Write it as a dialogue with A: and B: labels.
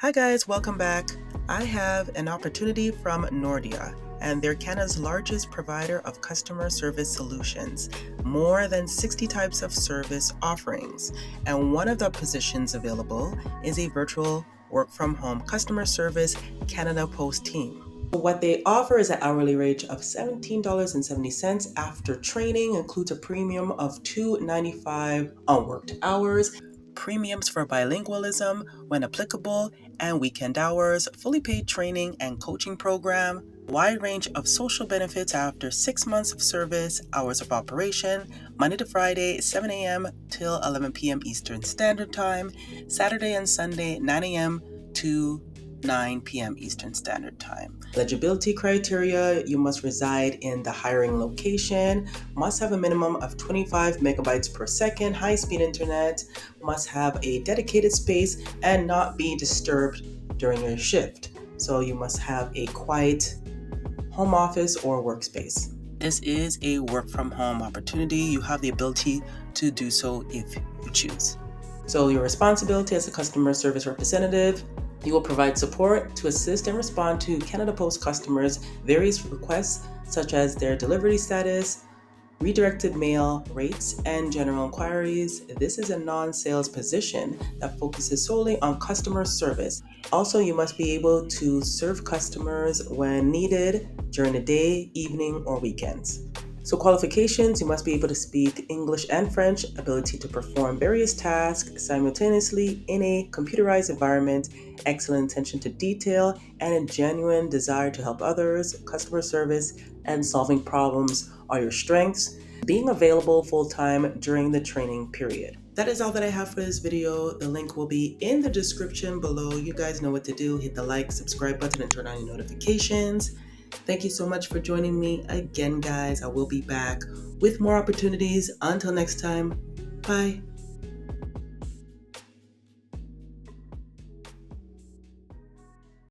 A: Hi guys, welcome back. I have an opportunity from Nordia, and they're Canada's largest provider of customer service solutions, more than 60 types of service offerings. And one of the positions available is a virtual work from home customer service Canada Post team. What they offer is an hourly rate of $17.70 after training, includes a premium of $2.95 on worked hours, premiums for bilingualism when applicable, and weekend hours, fully paid training and coaching program, wide range of social benefits after 6 months of service, hours of operation, Monday to Friday, 7 a.m. till 11 p.m. Eastern Standard Time, Saturday and Sunday, 9 a.m. to 9 p.m. Eastern Standard Time. Eligibility criteria: you must reside in the hiring location, must have a minimum of 25 megabytes per second high-speed internet, must have a dedicated space and not be disturbed during your shift. So you must have a quiet home office or workspace. This is a work from home opportunity. You have the ability to do so if you choose. So your responsibility as a customer service representative: you will provide support to assist and respond to Canada Post customers' various requests, such as their delivery status, redirected mail rates, and general inquiries. This is a non-sales position that focuses solely on customer service. Also, you must be able to serve customers when needed during the day, evening, or weekends. So qualifications: you must be able to speak English and French, ability to perform various tasks simultaneously in a computerized environment, excellent attention to detail, and a genuine desire to help others. Customer service and solving problems are your strengths. Being available full-time during the training period. That is all that I have for this video. The link will be in the description below. You guys know what to do. Hit the like, subscribe button, and turn on your notifications. Thank you so much for joining me again, guys. I will be back with more opportunities. Until next time, bye.